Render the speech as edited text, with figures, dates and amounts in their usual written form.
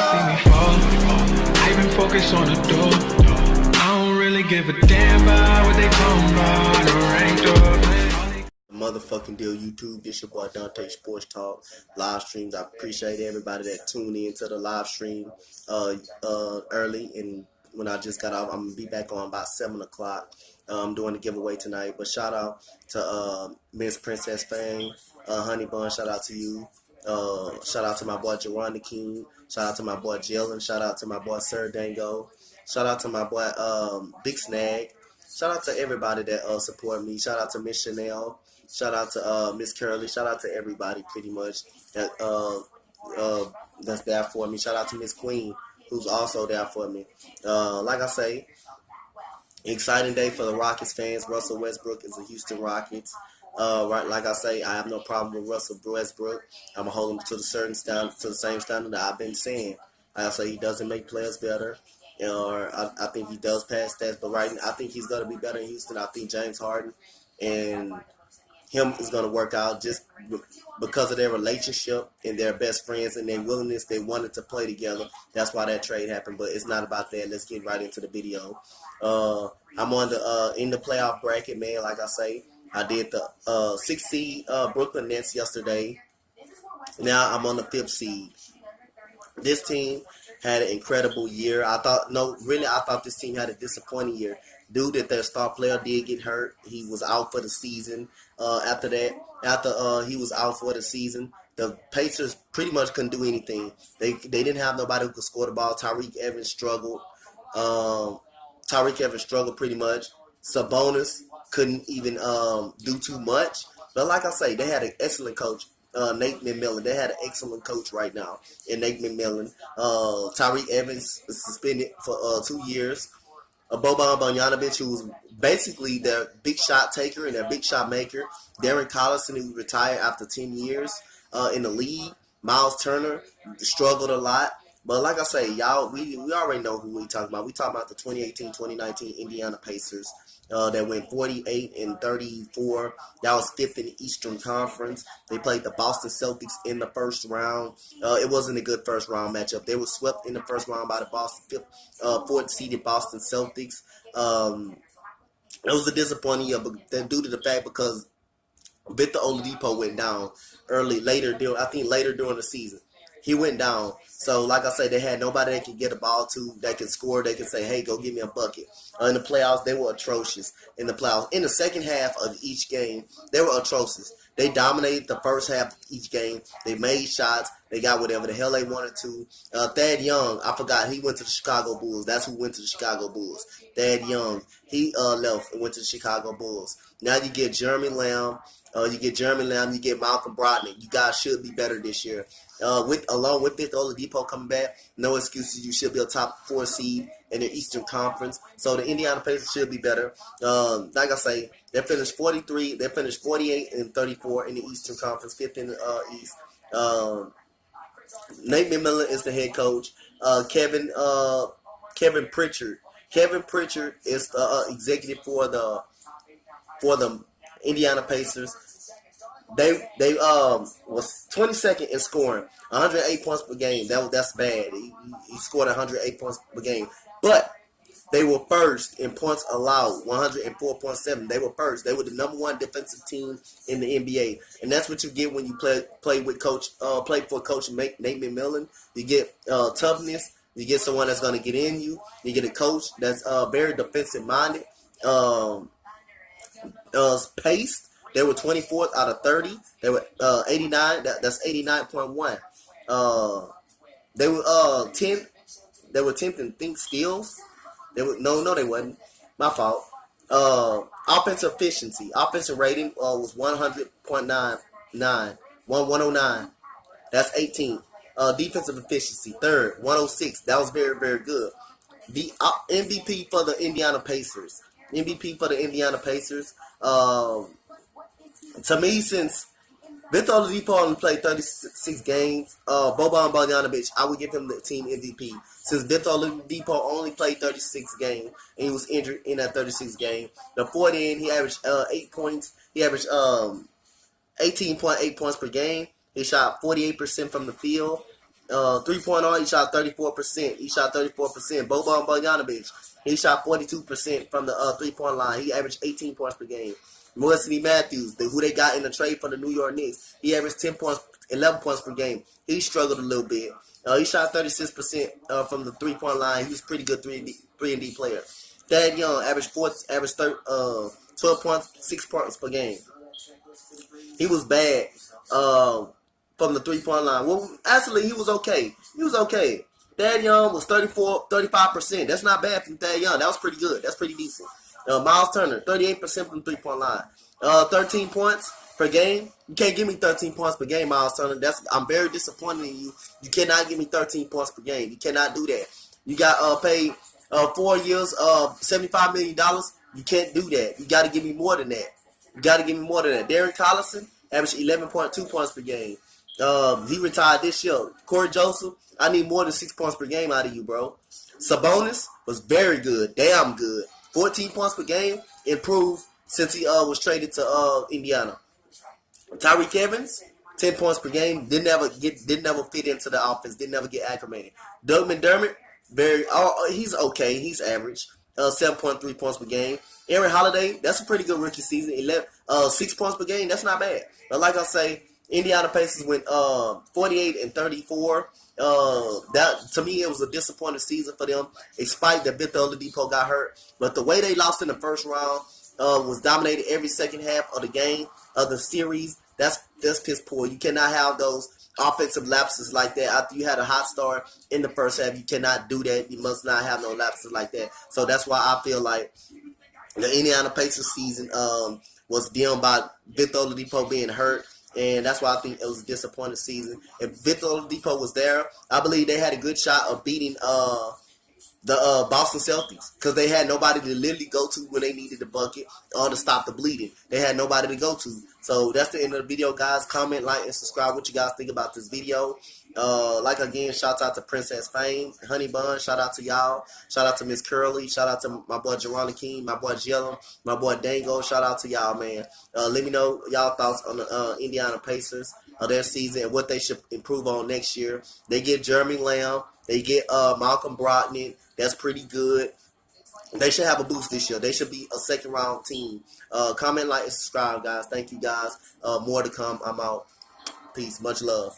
see me fall. I've been focused on the door. I don't really give a damn about what they talking about. The ranked up. Motherfucking deal, YouTube. This your boy Dante Sports Talk live streams. I appreciate everybody that tuned in to the live stream early, and when I just got off, I'm gonna be back on about 7 o'clock. I'm doing a giveaway tonight, but shout out to Miss Princess Fang, Honey Bun. Shout out to you. Shout out to my boy Jerron King. Shout out to my boy Jalen. Shout out to my boy Sir Dango. Shout out to my boy Big Snag. Shout out to everybody that support me. Shout out to Miss Chanel. Shout out to Miss Curly. Shout out to everybody pretty much that that's there for me. Shout out to Miss Queen, who's also there for me. Like I say, exciting day for the Rockets fans. Russell Westbrook is the Houston Rockets. Right, like I say, I have no problem with Russell Westbrook. I'm gonna hold him to the same standard that I've been saying. I say he doesn't make players better, or I think he does pass stats. But right now, I think he's gonna be better in Houston. I think James Harden and him is going to work out just because of their relationship and their best friends and their willingness. They wanted to play together. That's why that trade happened, but it's not about that. Let's get right into the video. I'm on the in the playoff bracket, man. Like I say, I did the 6th seed Brooklyn Nets yesterday. Now I'm on the 5th seed. This team had an incredible year. I thought this team had a disappointing year. Due that their star player did get hurt. He was out for the season. After he was out for the season, the Pacers pretty much couldn't do anything. They didn't have nobody who could score the ball. Tyreke Evans struggled. Pretty much. Sabonis couldn't even do too much. But like I say, they had an excellent coach. Nate McMillan. They had an excellent coach right now in Nate McMillan. Tyreke Evans is suspended for 2 years. Boban Bogdanovic, who was basically their big shot taker and their big shot maker. Darren Collison, who retired after 10 years in the league. Miles Turner struggled a lot. But like I say, y'all, we already know who we talking about. We talking about the 2018-2019 Indiana Pacers that went 48-34. That was 5th in the Eastern Conference. They played the Boston Celtics in the first round. It wasn't a good first round matchup. They were swept in the first round by the 4th seeded Boston Celtics. It was a disappointing year, but due to the fact because Victor Oladipo went down later during the season. He went down. So, like I say, they had nobody they could get a ball to, that could score. They could say, hey, go give me a bucket. In the playoffs, they were atrocious in the playoffs. In the second half of each game, they were atrocious. They dominated the first half of each game. They made shots. They got whatever the hell they wanted to. Thad Young, I forgot, he went to the Chicago Bulls. That's who went to the Chicago Bulls. Thad Young, he left and went to the Chicago Bulls. Now you get Jeremy Lamb. You get Malcolm Brogdon. You guys should be better this year. Along with Victor Oladipo coming back, no excuses. You should be a top 4 seed in the Eastern Conference. So the Indiana Pacers should be better. Like I say, they finished 43. They finished 48-34 in the Eastern Conference, 5th in the East. Nate McMillan is the head coach. Kevin Pritchard. Kevin Pritchard is the executive for the Indiana Pacers. They was 22nd in scoring, 108 points per game. That's bad. He scored 108 points per game, but they were first in points allowed, 104.7. They were first. They were the number 1 defensive team in the NBA, and that's what you get when you play for Coach Nate McMillan. You get toughness. You get someone that's going to get in you. You get a coach that's very defensive minded. Paced. They were 24th out of 30. They were 89. That's 89.1. They were 10. They were 10th in think steals. They were they wasn't. My fault. Offensive efficiency. Offensive rating was 100.99. 109. That's 18th. Defensive efficiency 3rd, 106. That was very, very good. The MVP for the Indiana Pacers. To me, since Victor Oladipo only played 36 games, Boban Bogdanovic, I would give him the team MVP. Since Victor Oladipo only played 36 games and he was injured in that 36 game, the 40 he averaged 8 points. He averaged 18.8 points per game. He shot 48% from the field. 3-point arc, he shot 34%. He shot 34%. Boban Bogdanovic, he shot 42% from the 3-point line. He averaged 18 points per game. Wesley Matthews, who they got in the trade for the New York Knicks, he averaged 10 points, 11 points per game. He struggled a little bit. He shot 36% from the 3-point line. He was a pretty good 3-and-D player. Thad Young averaged 12 points, 6 points per game. He was bad from the 3-point line. Well, actually, he was okay. Thad Young was 35%. That's not bad from Thad Young. That was pretty good. That's pretty decent. Miles Turner, 38% from the 3-point line. 13 points per game. You can't give me 13 points per game, Miles Turner. I'm very disappointed in you. You cannot give me 13 points per game. You cannot do that. You got paid 4 years, $75 million. You can't do that. You got to give me more than that. Darren Collison averaged 11.2 points per game. He retired this year. Corey Joseph, I need more than 6 points per game out of you, bro. Sabonis was very good. Damn good. 14 points per game, improved since he was traded to Indiana. Tyreke Evans, 10 points per game, didn't ever fit into the offense, didn't ever get acclimated. Doug McDermott, he's okay, he's average, 7.3 points per game. Aaron Holiday, that's a pretty good rookie season, 6 points per game, that's not bad. But like I say, Indiana Pacers went 48-34. That to me, it was a disappointing season for them, despite that Victor Oladipo got hurt. But the way they lost in the first round was dominated every second half of the game of the series. That's piss poor. You cannot have those offensive lapses like that after you had a hot start in the first half. You cannot do that. You must not have no lapses like that. So that's why I feel like the Indiana Pacers season was dimmed by Victor Oladipo being hurt. And that's why I think it was a disappointing season. If Victor Oladipo was there, I believe they had a good shot of beating the Boston Celtics, because they had nobody to literally go to when they needed the bucket or to stop the bleeding. They had nobody to go to. So that's the end of the video, guys. Comment, like, and subscribe what you guys think about this video. Again, shout out to Princess Fame, Honey Bun, shout out to y'all. Shout out to Miss Curly. Shout out to my boy Jerron King, my boy Jellum, my boy Dango. Shout out to y'all, man. Let me know y'all thoughts on the Indiana Pacers, their season, and what they should improve on next year. They get Jeremy Lamb. They get Malcolm Brogdon. That's pretty good. They should have a boost this year. They should be a second-round team. Comment, like, and subscribe, guys. Thank you, guys. More to come. I'm out. Peace. Much love.